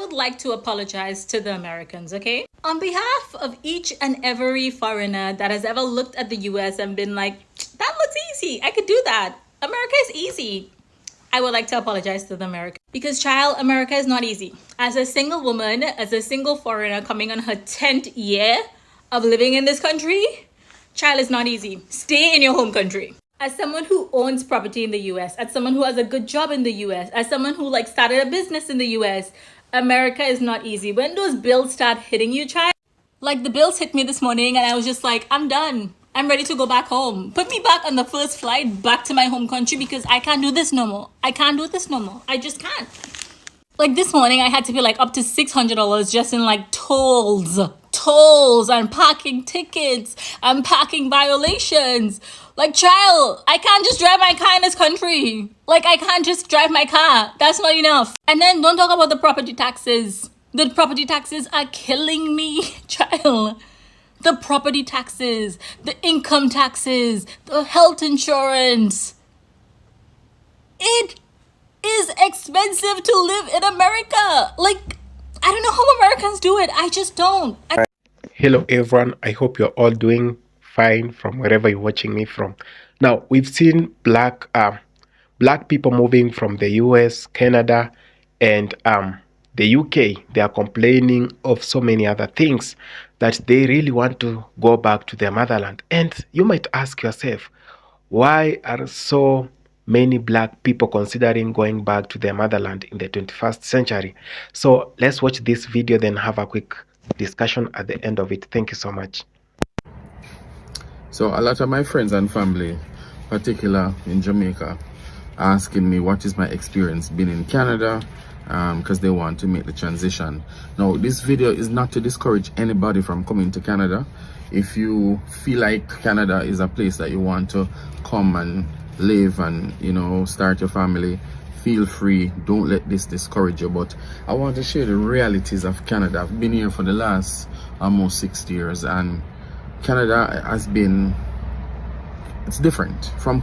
would like to apologize to the Americans, okay? On behalf of each and every foreigner that has ever looked at the US and been like, that looks easy, I could do that. America is easy. I would like to apologize to the Americans. Because, child, America is not easy. As a single woman, as a single foreigner coming on her 10th year of living in this country, child, is not easy. Stay in your home country. As someone who owns property in the US, as someone who has a good job in the US, as someone who started a business in the US, America is not easy. When those bills start hitting you, child, like the bills hit me this morning and I was just like, I'm done. I'm ready to go back home. Put me back on the first flight back to my home country because I can't do this no more. I can't do this no more. I just can't. Like this morning, I had to pay up to $600 just in tolls and parking tickets and parking violations. Child, I can't just drive my car in this country. I can't just drive my car. That's not enough. And then don't talk about the property taxes. The property taxes are killing me, child. The property taxes, the income taxes, the health insurance. It is expensive to live in America. I don't know how Americans do it. I just don't. Hello everyone, I hope you're all doing fine from wherever you're watching me from. Now, we've seen black people moving from the US, Canada, and the UK. They are complaining of so many other things that they really want to go back to their motherland. And you might ask yourself, why are so many black people considering going back to their motherland in the 21st century? So let's watch this video, then have a quick discussion at the end of it. Thank you so much. So a lot of my friends and family, particular in Jamaica, asking me what is my experience being in Canada, because they want to make the transition. Now, this video is not to discourage anybody from coming to Canada. If you feel like Canada is a place that you want to come and live and, start your family, feel free. Don't let this discourage you. But I want to share the realities of Canada. I've been here for the last almost 60 years, and Canada has been, it's different. From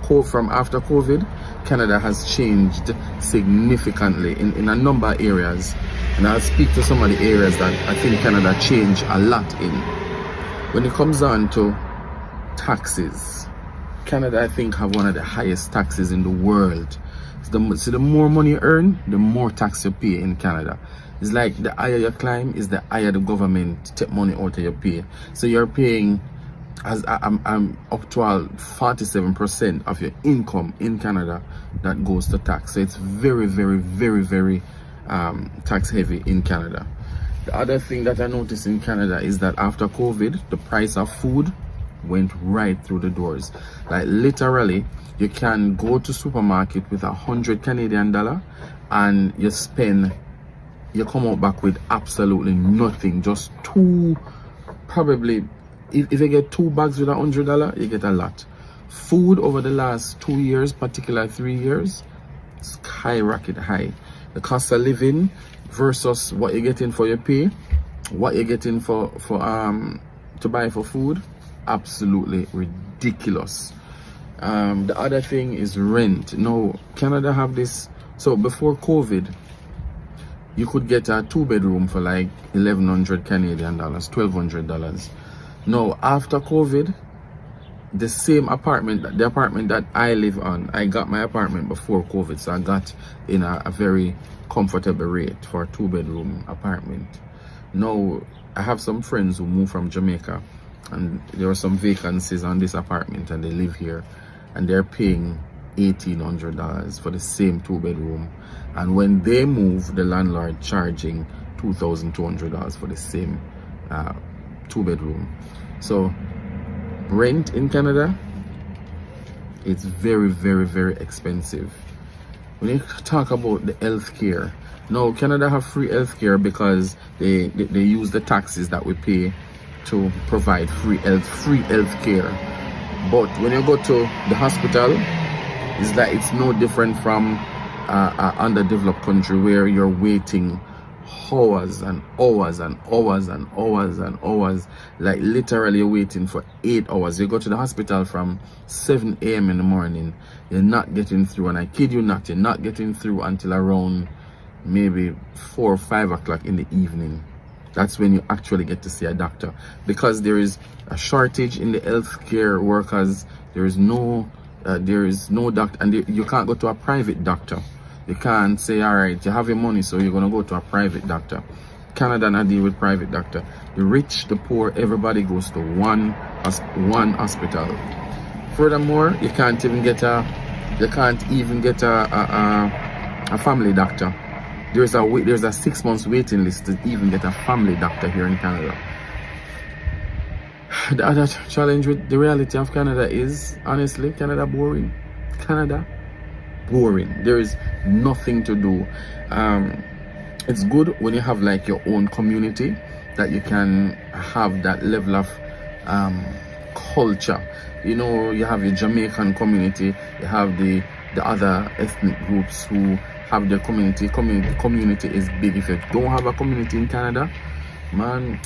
after COVID, Canada has changed significantly in a number of areas. And I'll speak to some of the areas that I think Canada changed a lot in. When it comes down to taxes, Canada, I think, have one of the highest taxes in the world. So the more money you earn, the more tax you pay in Canada. It's like the higher you climb is the higher the government take money out of your pay. So you're paying, as I'm up to 47% of your income in Canada that goes to tax. So it's very, very, very, very tax heavy in Canada. The other thing that I noticed in Canada is that after COVID, the price of food went right through the doors. Literally, you can go to supermarket with 100 Canadian dollar and you come out back with absolutely nothing. Just probably, if you get 2 bags with $100, you get a lot. Food over the last 2 years, particularly 3 years, skyrocket high. The cost of living versus what you're getting for your pay, what you're getting for to buy for food, absolutely ridiculous. The other thing is rent. Now, Canada have this. So before COVID, you could get a 2-bedroom for 1,100 Canadian dollars, $1,200. Now, after COVID, the same apartment, the apartment that I live on, I got my apartment before COVID, so I got in a very comfortable rate for a 2-bedroom apartment. Now, I have some friends who moved from Jamaica, and there are some vacancies on this apartment, and they live here, and they're paying $1,800 for the same 2-bedroom. And when they move, the landlord charging $2,200 for the same 2-bedroom. So rent in Canada, it's very, very, very expensive. When you talk about the healthcare, now Canada have free healthcare because they use the taxes that we pay to provide free healthcare. But when you go to the hospital, it's no different from an underdeveloped country where you're waiting hours and hours and hours and hours and hours, literally waiting for 8 hours. You go to the hospital from 7 a.m. in the morning, you're not getting through, and I kid you not, you're not getting through until around maybe 4 or 5 o'clock in the evening. That's when you actually get to see a doctor, because there is a shortage in the healthcare workers. There is no doctor, and you can't go to a private doctor. You can't say, all right, you have your money, so you're gonna go to a private doctor. Canada not deal with private doctor. The rich, the poor, everybody goes to one hospital. Furthermore, you can't even get a family doctor. There's a 6 months waiting list to even get a family doctor here in Canada. The other challenge with the reality of Canada is, honestly, Canada boring. Canada boring. There is nothing to do. It's good when you have like your own community, that you can have that level of culture. You know, you have your Jamaican community, you have the other ethnic groups who have their community. Community is big. If you don't have a community in Canada, man,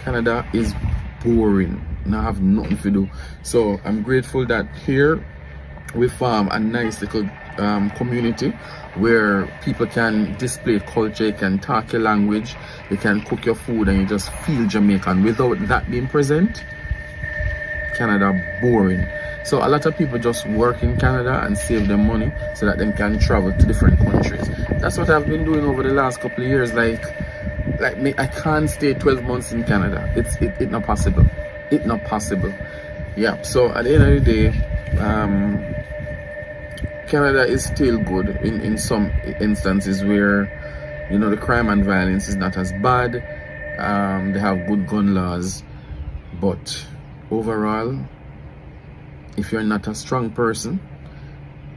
Canada is boring. Now have nothing to do. So I'm grateful that here we form a nice little community where people can display culture, you can talk your language, you can cook your food, and you just feel Jamaican. Without that being present, Canada boring. So a lot of people just work in Canada and save their money so that they can travel to different countries. That's what I've been doing over the last couple of years. Like me, I can't stay 12 months in Canada. It's not possible. It's not possible. Yeah. So at the end of the day, Canada is still good in some instances where, you know, the crime and violence is not as bad. They have good gun laws, but overall, if you're not a strong person,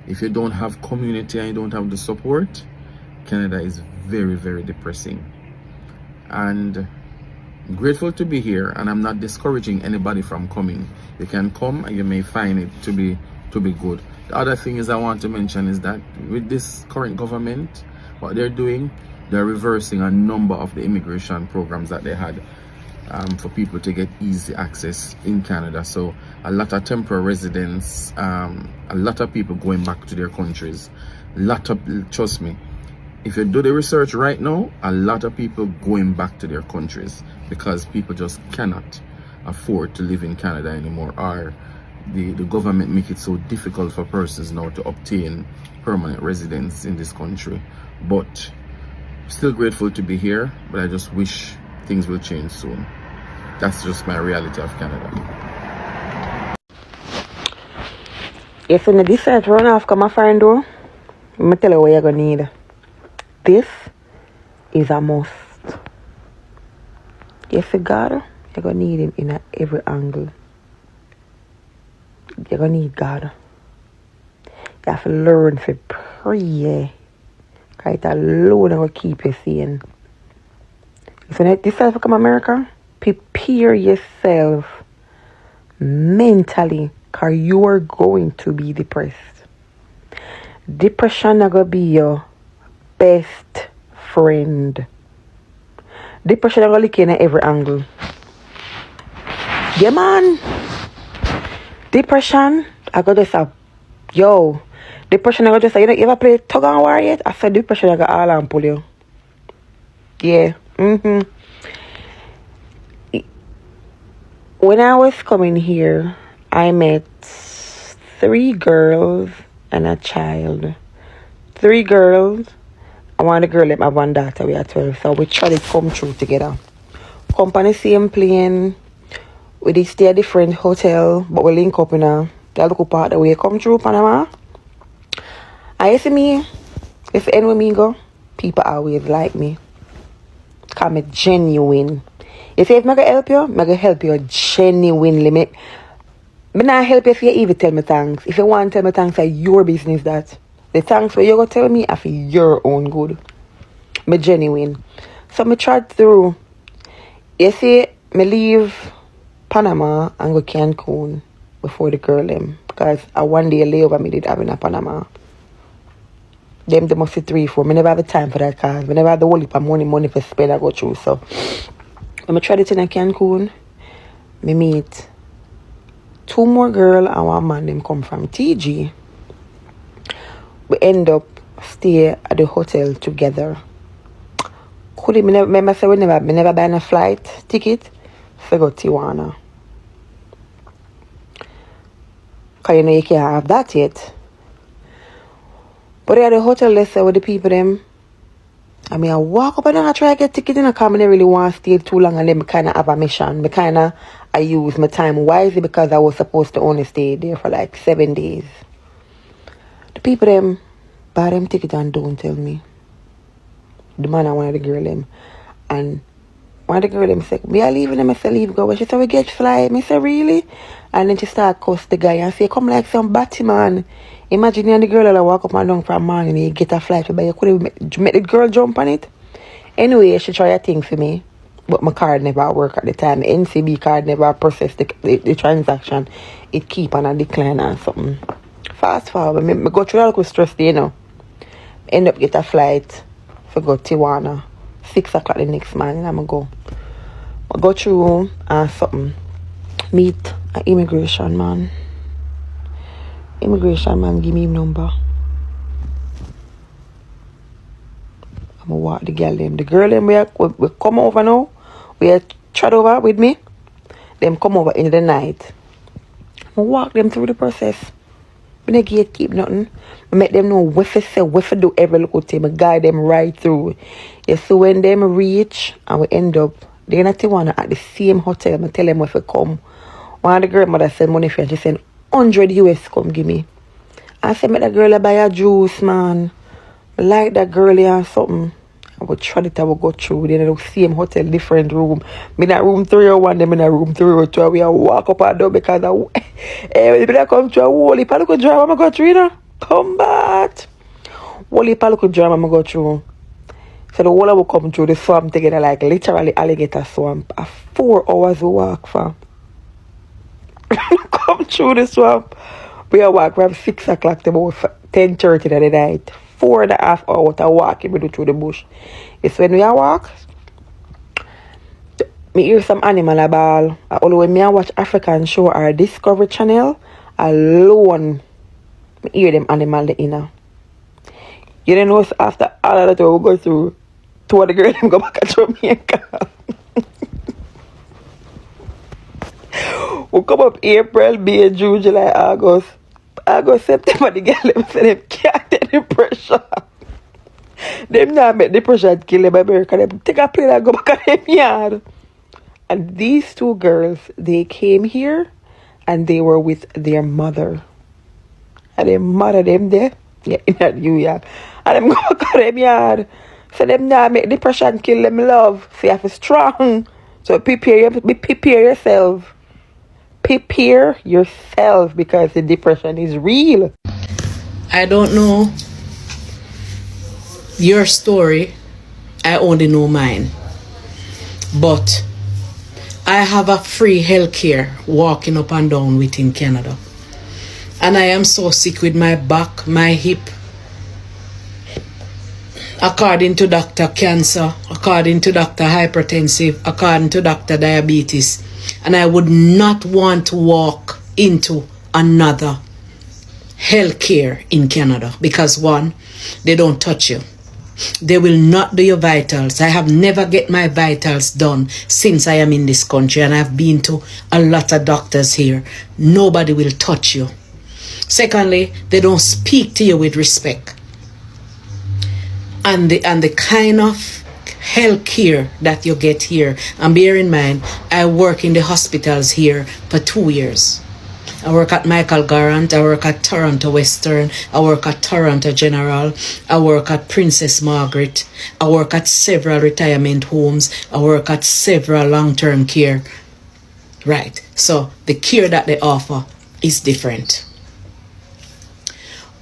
if you don't have community and you don't have the support, Canada is very, very depressing. And I'm grateful to be here, and I'm not discouraging anybody from coming. You can come and you may find it to be good. The other thing is I want to mention is that with this current government, what they're doing, they're reversing a number of the immigration programs that they had for people to get easy access in Canada. So a lot of temporary residents, a lot of people going back to their countries. Trust me, if you do the research right now, a lot of people going back to their countries because people just cannot afford to live in Canada anymore, or the government make it so difficult for persons now to obtain permanent residence in this country. But still grateful to be here, but I just wish things will change soon. That's just my reality of Canada. If in the desert run off, come a friend though, let me tell you what you're gonna need. This is a must. You see God, you're gonna need him in every angle. You're gonna need God. You have to learn to pray. Because it alone will keep you sane. If you decide to come to America, prepare yourself mentally, because you are going to be depressed. Depression is going to be your best friend. Depression is going to look in at every angle. Yeah, man. Depression, I got to say, yo, depression, I got to say, you ever play tug and war yet? I said, depression, I got all and pull you. Yeah. When I was coming here, I met 3 girls and a child. 3 girls, and one of the girl let my one daughter, we are 12, so we tried to come through together. Come on the same plane. We did stay at a different hotel, but we link up in a local part that we come through Panama. And you see me, if anywhere me go, people always like me. Because I'm genuine. You say if I'm going to help you, I'm going to help you genuinely. I'm not help you if you even tell me thanks. If you want to tell me thanks, it's your business that. The thanks where you go tell me are for your own good. I'm genuine. So I tried through. You see, I leave Panama and go Cancun before the girl them, because I one day layover me did have in Panama. They must be 3, 4. I never have the time for that, cause I never have the whole heap of money for spend I go through. So when I tried it in Cancun, I meet 2 more girls and 1 man them come from TG. We end up stay at the hotel together. Could me never say we never buy a flight ticket for go Tijuana. Cause you know you can't have that yet. But at the hotel, let's say with the people them, I mean I walk up and I try to get ticket and I come and I really want to stay too long and then I kinda have a mission. I use my time wisely because I was supposed to only stay there for like 7 days. The people them buy them ticket and don't tell me. The man and one of the girl them. And one of the girl them said, me I leaving them, I say leave go. But she said we get flight. Me say really? And then she start cuss the guy and say come like some batty man. Imagine you and the girl that walk up and down from morning and you get a flight but you could make the girl jump on it. Anyway, she try a thing for me. But my card never work at the time. NCB card never process the transaction. It keep on a decline or something. Fast forward. Me go through all with stress there, you know. End up get a flight for go Tijuana. 6 o'clock the next morning I'm go. I go through something. Meet an immigration man. Immigration man give me his number. I'm gonna walk the girl them. The girl them we come over now. We chat over with me. Them come over in the night. I walk them through the process. I don't gatekeep nothing. I make them know what to say, what to do every little thing. I guide them right through. Yeah, so when them reach and we end up, they're not Tijuana at the same hotel. I tell them if we come. One of the grandmother send money for her. She send 100 US come give me. I said, make that girl buy a juice, man. I like that girl or something. I would try it, I would go through. Then the same hotel, different room. Me in that room 301, them in that room 302. We walk up and down because I come to a whole heap of little drama I go through, you know. Come back. Whole heap of little drama I go through. So the whole I will come through the swamp together, like literally alligator swamp. A 4 hours we walk for. Come through the swamp. We walk from 6 o'clock to about 10:30 at the night. 4.5 hours to walk through the bush. It's when we walk, me hear some animal about. Although when I watch African show or Discovery Channel, alone, me hear them animal the inner. You don't know after all of that we go through, 2 of the girls go back to Jamaica. We come up April, May, June, July, August, September, the girl them say them can't take the pressure. Them not make the pressure kill them America. Them take a plane and go back to them yard. And these 2 girls, they came here and they were with their mother. And their mother them there, yeah, in New York. And them go back to them yard. So them not make the pressure and kill them love. So you have to be strong. So prepare yourself. Prepare yourself because the depression is real. I don't know your story. I only know mine. But I have a free healthcare walking up and down within Canada. And I am so sick with my back, my hip. According to Dr. Cancer, according to Dr. Hypertensive, according to Dr. Diabetes. And I would not want to walk into another healthcare in Canada because 1, they don't touch you. They will not do your vitals. I have never get my vitals done since I am in this country and I've been to a lot of doctors here. Nobody will touch you. Secondly, they don't speak to you with respect. And the kind of health care that you get here, and bear in mind, I work in the hospitals here for 2 years. I work at Michael Garant, I work at Toronto Western, I work at Toronto General, I work at Princess Margaret, I work at several retirement homes, I work at several long-term care. Right, so the care that they offer is different.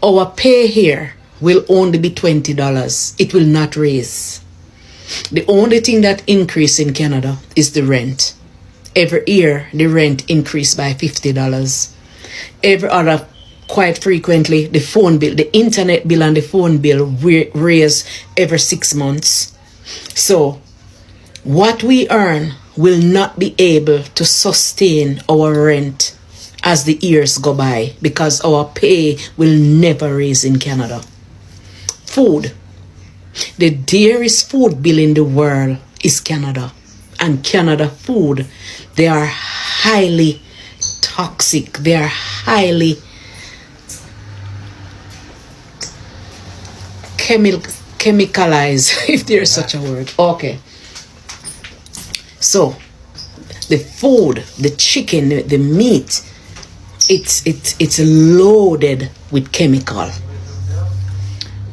Our pay here will only be $20. It will not raise. The only thing that increase in Canada is the rent. Every year, the rent increased by $50. Every other, quite frequently, the phone bill, the internet bill and the phone bill raise every 6 months. So, what we earn will not be able to sustain our rent as the years go by because our pay will never raise in Canada. Food. The dearest food bill in the world is Canada. And Canada food, they are highly toxic. They are highly chemicalized, if there's such a word. Okay. So, the food, the chicken, the meat, it's loaded with chemical.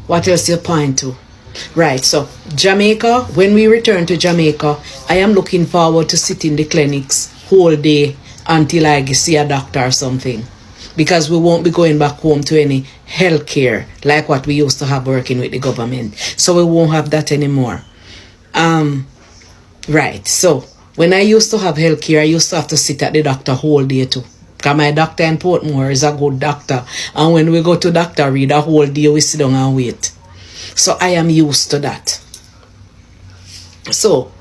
What else you point to? Right, so Jamaica, when we return to Jamaica, I am looking forward to sit in the clinics whole day until I see a doctor or something. Because we won't be going back home to any health care like what we used to have working with the government. So we won't have that anymore. Right, so when I used to have health care, I used to have to sit at the doctor whole day too. Because my doctor in Portmore is a good doctor. And when we go to doctor read a whole day, we sit down and wait. So I am used to that. So,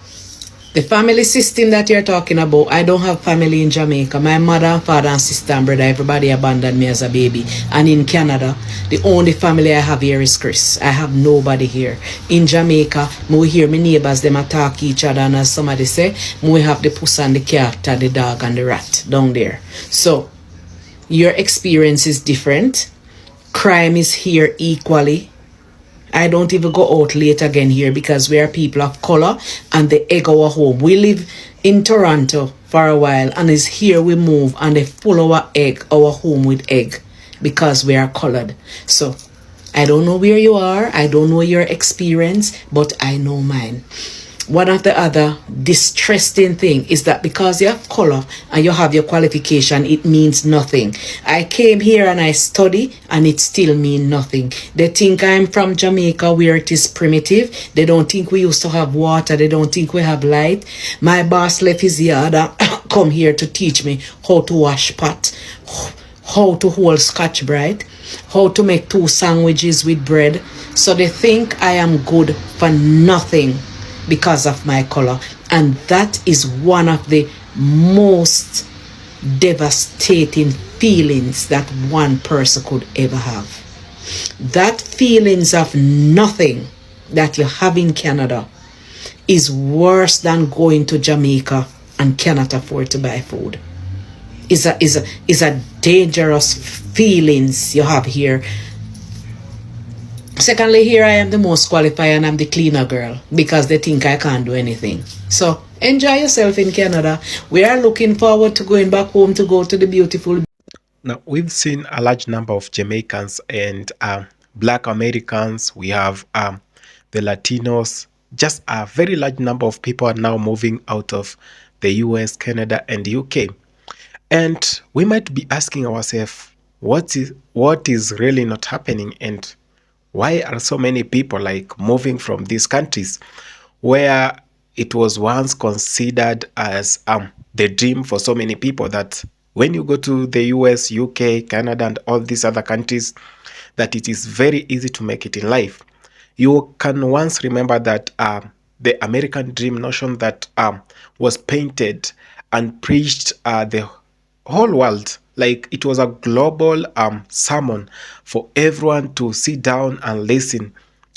the family system that you're talking about, I don't have family in Jamaica. My mother and father and sister and brother, everybody abandoned me as a baby. And in Canada, the only family I have here is Chris. I have nobody here. In Jamaica, we hear my neighbors, them attack each other. And as somebody say, we have the puss and the cat and the dog and the rat down there. So, your experience is different. Crime is here equally. I don't even go out late again here because we are people of color and they egg our home. We live in Toronto for a while and it's here we move and they full our home with egg because we are colored. So I don't know where you are. I don't know your experience, but I know mine. One of the other distressing thing is that because you have color and you have your qualification, it means nothing. I came here and I study and it still means nothing. They think I'm from Jamaica where it is primitive. They don't think we used to have water. They don't think we have light. My boss left his yard and come here to teach me how to wash pot, how to hold Scotch Brite, how to make 2 sandwiches with bread. So they think I am good for nothing because of my color, and that is one of the most devastating feelings that one person could ever have. That feelings of nothing that you have in Canada is worse than going to Jamaica and cannot afford to buy food. Is a dangerous feelings you have here. Secondly, here I am the most qualified and I'm the cleaner girl because they think I can't do anything. So enjoy yourself in Canada. We are looking forward to going back home to go to the beautiful. Now, we've seen a large number of Jamaicans and Black Americans. We have the Latinos. Just a very large number of people are now moving out of the US, Canada, and UK. And we might be asking ourselves, what is really not happening, and why are so many people like moving from these countries where it was once considered as the dream for so many people that when you go to the US, UK, Canada, and all these other countries, that it is very easy to make it in life. You can once remember that the American dream notion that was painted and preached the whole world, like it was a global sermon for everyone to sit down and listen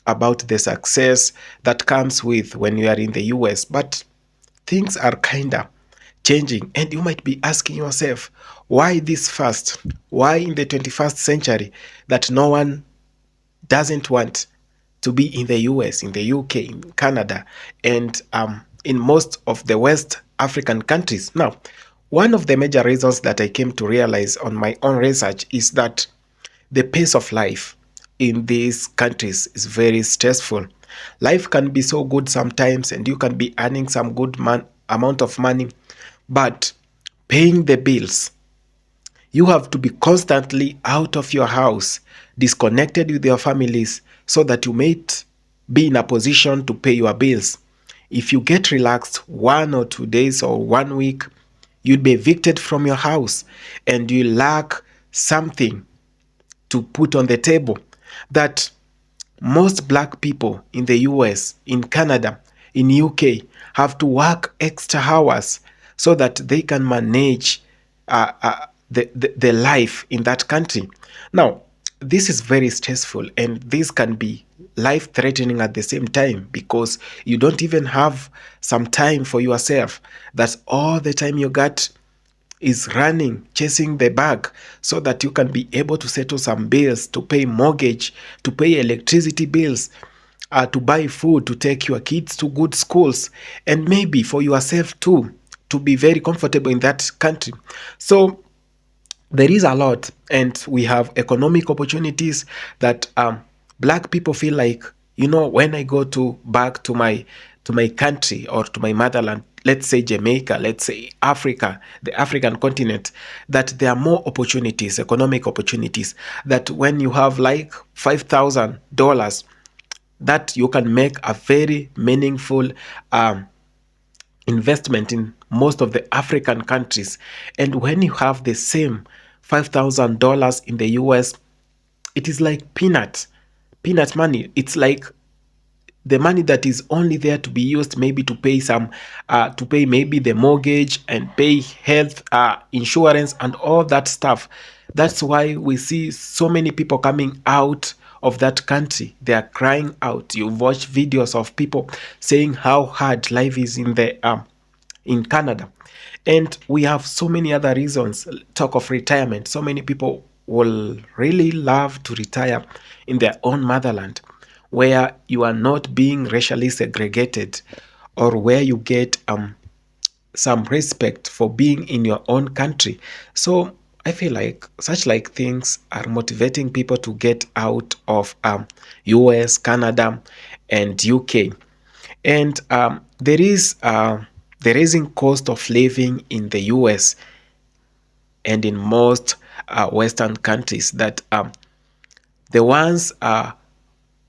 about the success that comes with when you are in the US. But things are kinda changing, and you might be asking yourself, why this fast? Why in the 21st century that no one doesn't want to be in the US, in the UK, in Canada, and in most of the West African countries? Now, one of the major reasons that I came to realize on my own research is that the pace of life in these countries is very stressful. Life can be so good sometimes and you can be earning some good amount of money, but paying the bills, you have to be constantly out of your house, disconnected with your families, so that you may be in a position to pay your bills. If you get relaxed 1 or 2 days or 1 week, you'd be evicted from your house and you lack something to put on the table. That most Black people in the US, in Canada, in UK have to work extra hours so that they can manage the life in that country. Now, this is very stressful, and this can be life threatening at the same time, because you don't even have some time for yourself. That's all the time you got is running, chasing the bag, so that you can be able to settle some bills, to pay mortgage, to pay electricity bills, to buy food, to take your kids to good schools, and maybe for yourself too, to be very comfortable in that country. So there is a lot, and we have economic opportunities that black people feel like, when I go to back to my country or to my motherland, let's say Jamaica, let's say Africa, the African continent, that there are more opportunities, economic opportunities, that when you have like $5,000, that you can make a very meaningful investment in most of the African countries. And when you have the same $5,000 in the US, it is like peanut money. It's like the money that is only there to be used maybe to pay to pay maybe the mortgage and pay health insurance and all that stuff. That's why we see so many people coming out of that country. They are crying out. You watch videos of people saying how hard life is in Canada. And we have so many other reasons. Talk of retirement. So many people will really love to retire in their own motherland, where you are not being racially segregated, or where you get some respect for being in your own country. So I feel like such like things are motivating people to get out of US, Canada, and UK. And there is the rising cost of living in the US and in most Western countries, that the ones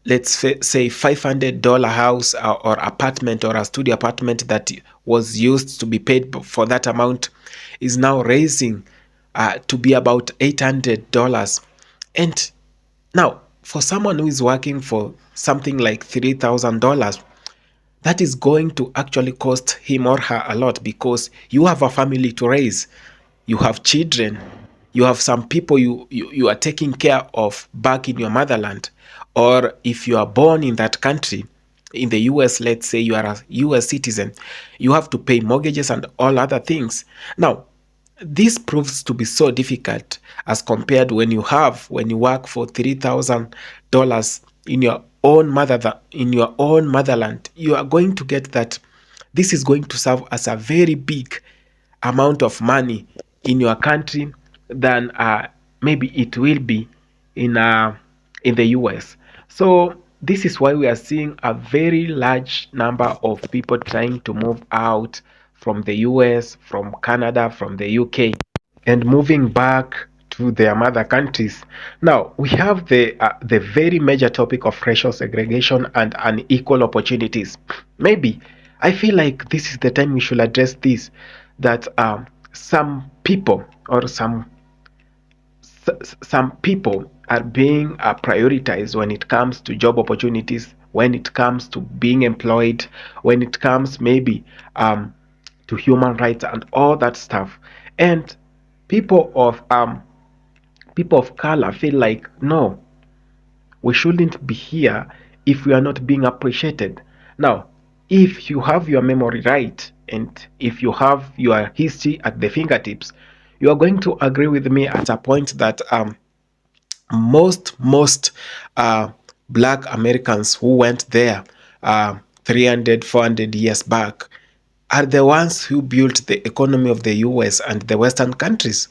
let's say $500 house or apartment or a studio apartment that was used to be paid for that amount is now raising to be about $800. And now, for someone who is working for something like $3,000, that is going to actually cost him or her a lot, because you have a family to raise, you have children, you have some people you are taking care of back in your motherland. Or if you are born in that country, in the US, let's say you are a US citizen, you have to pay mortgages and all other things. Now, this proves to be so difficult as compared when you work for $3,000 in your own motherland. You are going to get that this is going to serve as a very big amount of money in your country than maybe it will be in the US. So this is why we are seeing a very large number of people trying to move out from the US, from Canada, from the UK, and moving back to their mother countries. Now we have the very major topic of racial segregation and unequal opportunities. Maybe I feel like this is the time we should address this. That some people or some people are being prioritized when it comes to job opportunities, when it comes to being employed, when it comes maybe to human rights and all that stuff. And people of color feel like, no, we shouldn't be here if we are not being appreciated. Now, if you have your memory right, and if you have your history at the fingertips, you are going to agree with me at a point that most black Americans who went there 300, 400 years back are the ones who built the economy of the US and the Western countries.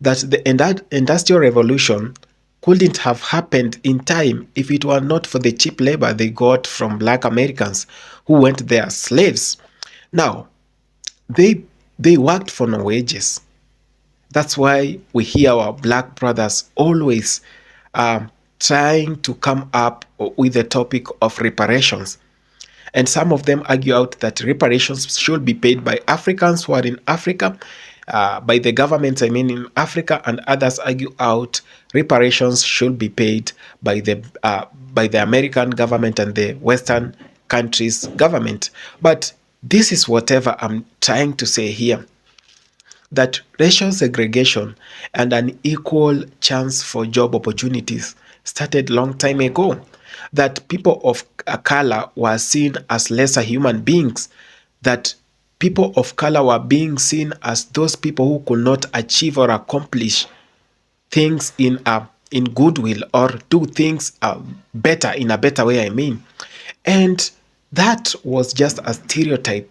That the industrial revolution couldn't have happened in time if it were not for the cheap labor they got from black Americans who went there as slaves. Now, they worked for no wages. That's why we hear our black brothers always trying to come up with the topic of reparations. And some of them argue out that reparations should be paid by Africans who are in Africa, by the government, I mean, in Africa, and others argue out reparations should be paid by the American government and the Western countries' government. But this is whatever I'm trying to say here, that racial segregation and an equal chance for job opportunities started long time ago. that people of color were seen as lesser human beings, that people of color were being seen as those people who could not achieve or accomplish things in goodwill, or do things better, in a better way, I mean. And that was just a stereotype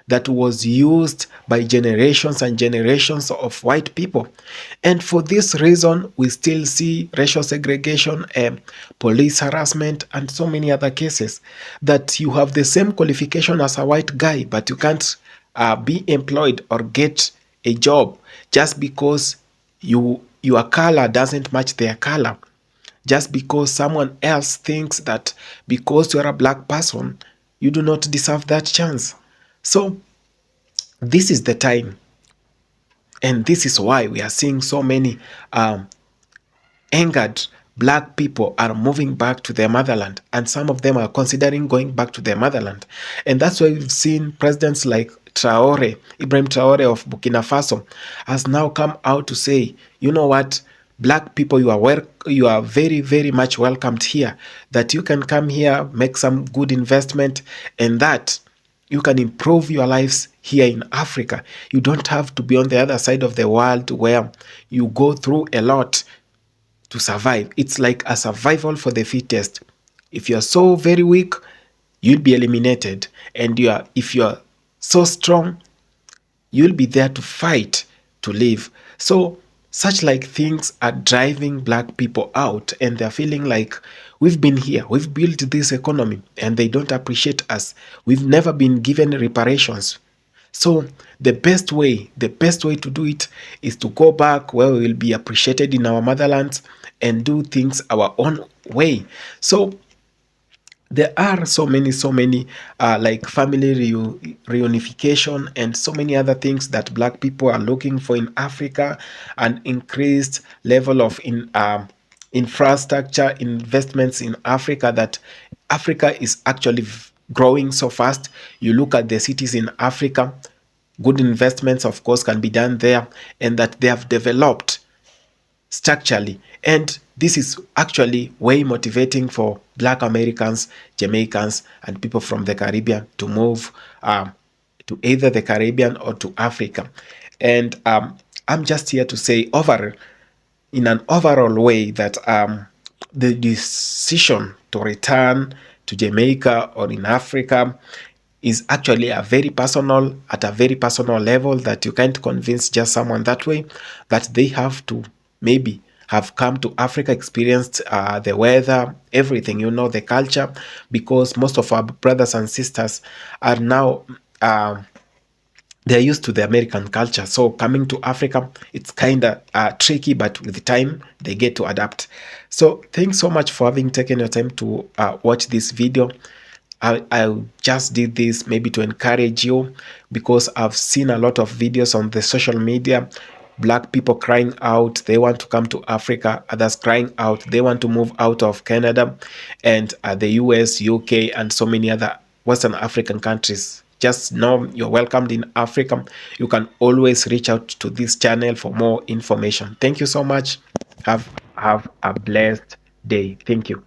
that was used by generations and generations of white people. And for this reason, we still see racial segregation, police harassment, and so many other cases, that you have the same qualification as a white guy, but you can't be employed or get a job just because your color doesn't match their color, just because someone else thinks that because you're a black person, you do not deserve that chance. So this is the time, and this is why we are seeing so many angered black people are moving back to their motherland, and some of them are considering going back to their motherland. And that's why we've seen presidents like Ibrahim Traore of Burkina Faso has now come out to say, you know what, black people, you are very, very much welcomed here, that you can come here, make some good investment, and that you can improve your lives here in Africa. You don't have to be on the other side of the world where you go through a lot to survive. It's like a survival for the fittest. If you're so very weak, you'll be eliminated. And if you're so strong, you'll be there to fight to live. So such like things are driving black people out, and they're feeling like, we've been here, we've built this economy, and they don't appreciate us. We've never been given reparations. So the best way to do it is to go back where we will be appreciated in our motherlands and do things our own way. So there are so many like family reunification and so many other things that black people are looking for in Africa, an increased level of infrastructure investments in Africa, that Africa is actually growing so fast. You look at the cities in Africa, good investments of course can be done there, and that they have developed structurally. And this is actually way motivating for black Americans, Jamaicans, and people from the Caribbean to move to either the Caribbean or to Africa. And I'm just here to say, in an overall way, that the decision to return to Jamaica or in Africa is actually at a very personal level, that you can't convince just someone that way, that they have to maybe have come to Africa, experienced the weather, everything, the culture, because most of our brothers and sisters are now they're used to the American culture. So coming to Africa, it's kind of tricky, but with time, they get to adapt. So thanks so much for having taken your time to watch this video. I just did this maybe to encourage you, because I've seen a lot of videos on the social media, black people crying out they want to come to Africa, others crying out they want to move out of Canada and the US, UK, and so many other Western African countries. Just know you're welcomed in Africa. You can always reach out to this channel for more information. Thank you so much. Have a blessed day. Thank you.